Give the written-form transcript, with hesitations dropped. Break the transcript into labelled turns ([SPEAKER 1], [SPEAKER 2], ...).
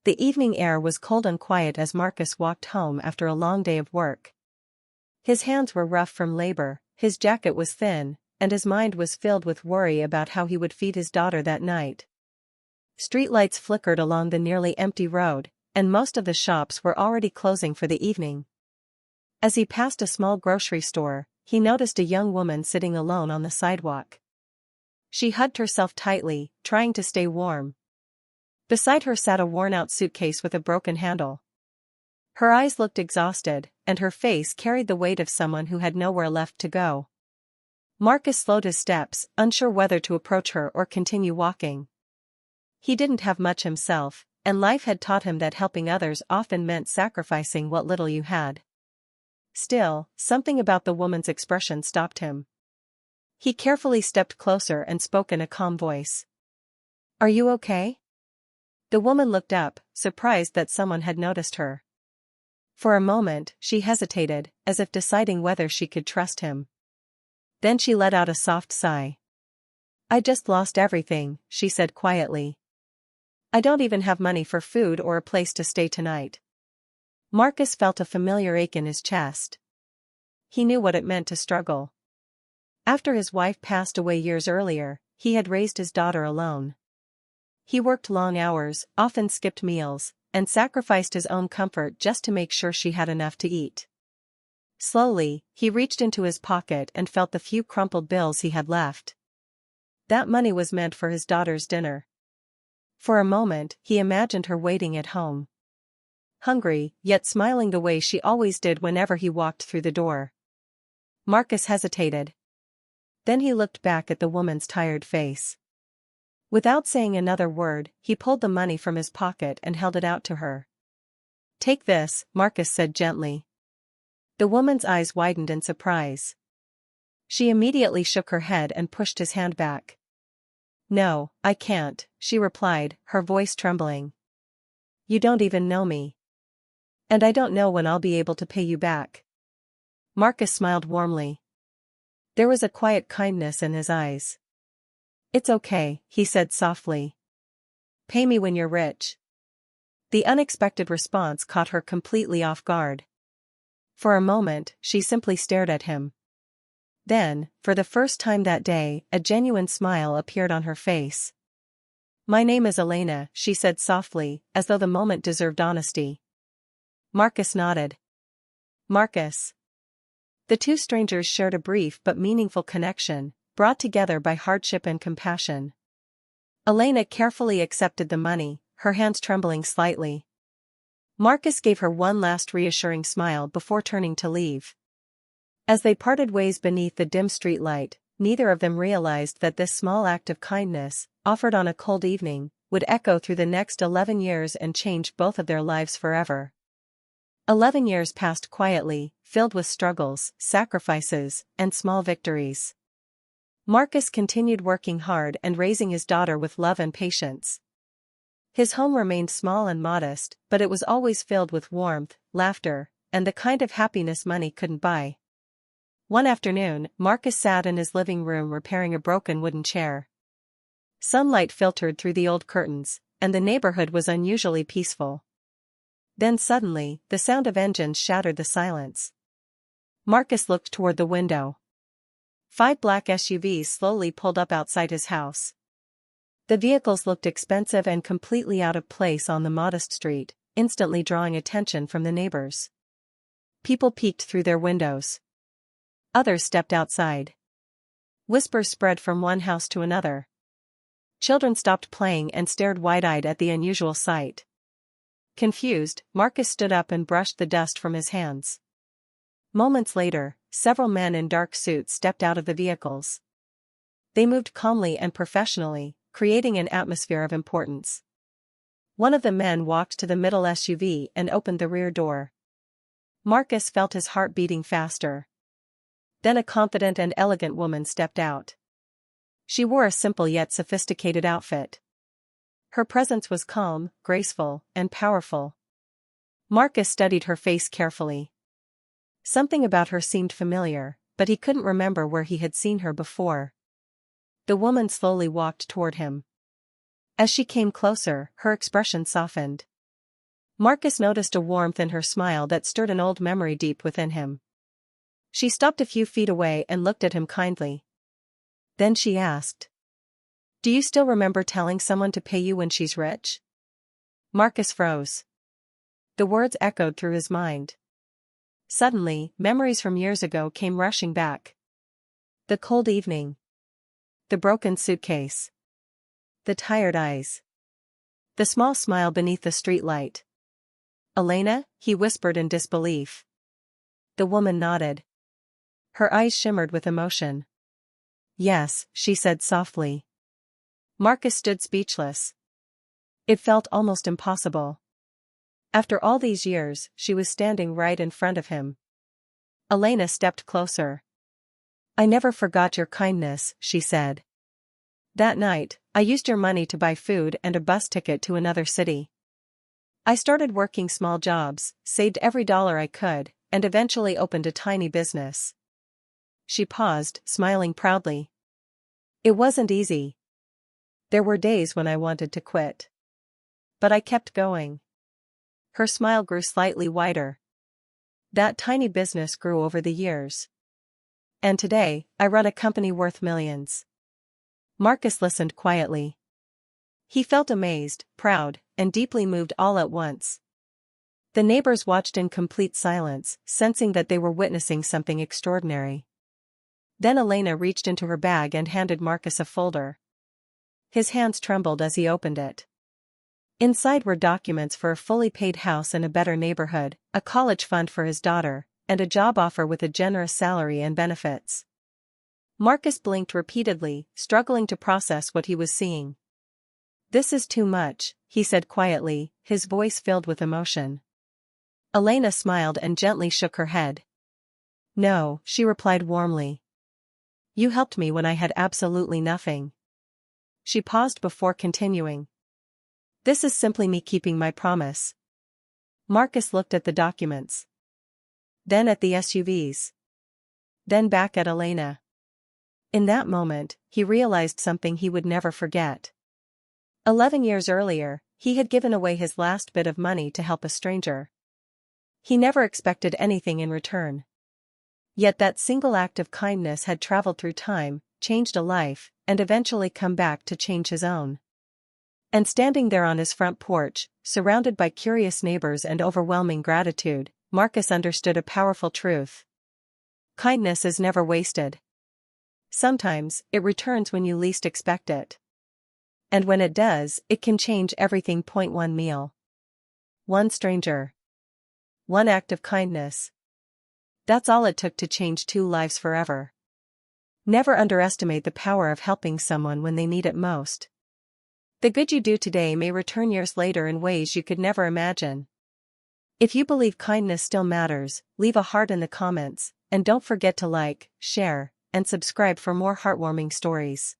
[SPEAKER 1] The evening air was cold and quiet as Marcus walked home after a long day of work. His hands were rough from labor, his jacket was thin, and his mind was filled with worry about how he would feed his daughter that night. Streetlights flickered along the nearly empty road, and most of the shops were already closing for the evening. As he passed a small grocery store, he noticed a young woman sitting alone on the sidewalk. She hugged herself tightly, trying to stay warm. Beside her sat a worn-out suitcase with a broken handle. Her eyes looked exhausted, and her face carried the weight of someone who had nowhere left to go. Marcus slowed his steps, unsure whether to approach her or continue walking. He didn't have much himself, and life had taught him that helping others often meant sacrificing what little you had. Still, something about the woman's expression stopped him. He carefully stepped closer and spoke in a calm voice. "Are you okay?" The woman looked up, surprised that someone had noticed her. For a moment, she hesitated, as if deciding whether she could trust him. Then she let out a soft sigh. "I just lost everything," she said quietly. "I don't even have money for food or a place to stay tonight." Marcus felt a familiar ache in his chest. He knew what it meant to struggle. After his wife passed away years earlier, he had raised his daughter alone. He worked long hours, often skipped meals, and sacrificed his own comfort just to make sure she had enough to eat. Slowly, he reached into his pocket and felt the few crumpled bills he had left. That money was meant for his daughter's dinner. For a moment, he imagined her waiting at home. Hungry, yet smiling the way she always did whenever he walked through the door. Marcus hesitated. Then he looked back at the woman's tired face. Without saying another word, he pulled the money from his pocket and held it out to her. "Take this," Marcus said gently. The woman's eyes widened in surprise. She immediately shook her head and pushed his hand back. "No, I can't," she replied, her voice trembling. "You don't even know me. And I don't know when I'll be able to pay you back." Marcus smiled warmly. There was a quiet kindness in his eyes. "It's okay," he said softly. "Pay me when you're rich." The unexpected response caught her completely off guard. For a moment, she simply stared at him. Then, for the first time that day, a genuine smile appeared on her face. "My name is Elena," she said softly, as though the moment deserved honesty. Marcus nodded. "Marcus." The two strangers shared a brief but meaningful connection, brought together by hardship and compassion. Elena carefully accepted the money, her hands trembling slightly. Marcus gave her one last reassuring smile before turning to leave. As they parted ways beneath the dim streetlight, neither of them realized that this small act of kindness, offered on a cold evening, would echo through the next 11 years and change both of their lives forever. 11 years passed quietly, filled with struggles, sacrifices, and small victories. Marcus continued working hard and raising his daughter with love and patience. His home remained small and modest, but it was always filled with warmth, laughter, and the kind of happiness money couldn't buy. One afternoon, Marcus sat in his living room repairing a broken wooden chair. Sunlight filtered through the old curtains, and the neighborhood was unusually peaceful. Then suddenly, the sound of engines shattered the silence. Marcus looked toward the window. 5 black SUVs slowly pulled up outside his house. The vehicles looked expensive and completely out of place on the modest street, instantly drawing attention from the neighbors. People peeked through their windows. Others stepped outside. Whispers spread from one house to another. Children stopped playing and stared wide-eyed at the unusual sight. Confused, Marcus stood up and brushed the dust from his hands. Moments later, several men in dark suits stepped out of the vehicles. They moved calmly and professionally, creating an atmosphere of importance. One of the men walked to the middle SUV and opened the rear door. Marcus felt his heart beating faster. Then a confident and elegant woman stepped out. She wore a simple yet sophisticated outfit. Her presence was calm, graceful, and powerful. Marcus studied her face carefully. Something about her seemed familiar, but he couldn't remember where he had seen her before. The woman slowly walked toward him. As she came closer, her expression softened. Marcus noticed a warmth in her smile that stirred an old memory deep within him. She stopped a few feet away and looked at him kindly. Then she asked, "Do you still remember telling someone to pay you when she's rich?" Marcus froze. The words echoed through his mind. Suddenly, memories from years ago came rushing back. The cold evening. The broken suitcase. The tired eyes. The small smile beneath the streetlight. "Elena?" he whispered in disbelief. The woman nodded. Her eyes shimmered with emotion. "Yes," she said softly. Marcus stood speechless. It felt almost impossible. After all these years, she was standing right in front of him. Elena stepped closer. "I never forgot your kindness," she said. "That night, I used your money to buy food and a bus ticket to another city. I started working small jobs, saved every dollar I could, and eventually opened a tiny business." She paused, smiling proudly. "It wasn't easy. There were days when I wanted to quit. But I kept going." Her smile grew slightly wider. "That tiny business grew over the years. And today, I run a company worth millions." Marcus listened quietly. He felt amazed, proud, and deeply moved all at once. The neighbors watched in complete silence, sensing that they were witnessing something extraordinary. Then Elena reached into her bag and handed Marcus a folder. His hands trembled as he opened it. Inside were documents for a fully paid house in a better neighborhood, a college fund for his daughter, and a job offer with a generous salary and benefits. Marcus blinked repeatedly, struggling to process what he was seeing. "This is too much," he said quietly, his voice filled with emotion. Elena smiled and gently shook her head. "No," she replied warmly. "You helped me when I had absolutely nothing." She paused before continuing. "This is simply me keeping my promise." Marcus looked at the documents. Then at the SUVs. Then back at Elena. In that moment, he realized something he would never forget. 11 years earlier, he had given away his last bit of money to help a stranger. He never expected anything in return. Yet that single act of kindness had traveled through time, changed a life, and eventually come back to change his own. And standing there on his front porch, surrounded by curious neighbors and overwhelming gratitude, Marcus understood a powerful truth. Kindness is never wasted. Sometimes, it returns when you least expect it. And when it does, it can change everything. One meal. One stranger. One act of kindness. That's all it took to change 2 lives forever. Never underestimate the power of helping someone when they need it most. The good you do today may return years later in ways you could never imagine. If you believe kindness still matters, leave a heart in the comments, and don't forget to like, share, and subscribe for more heartwarming stories.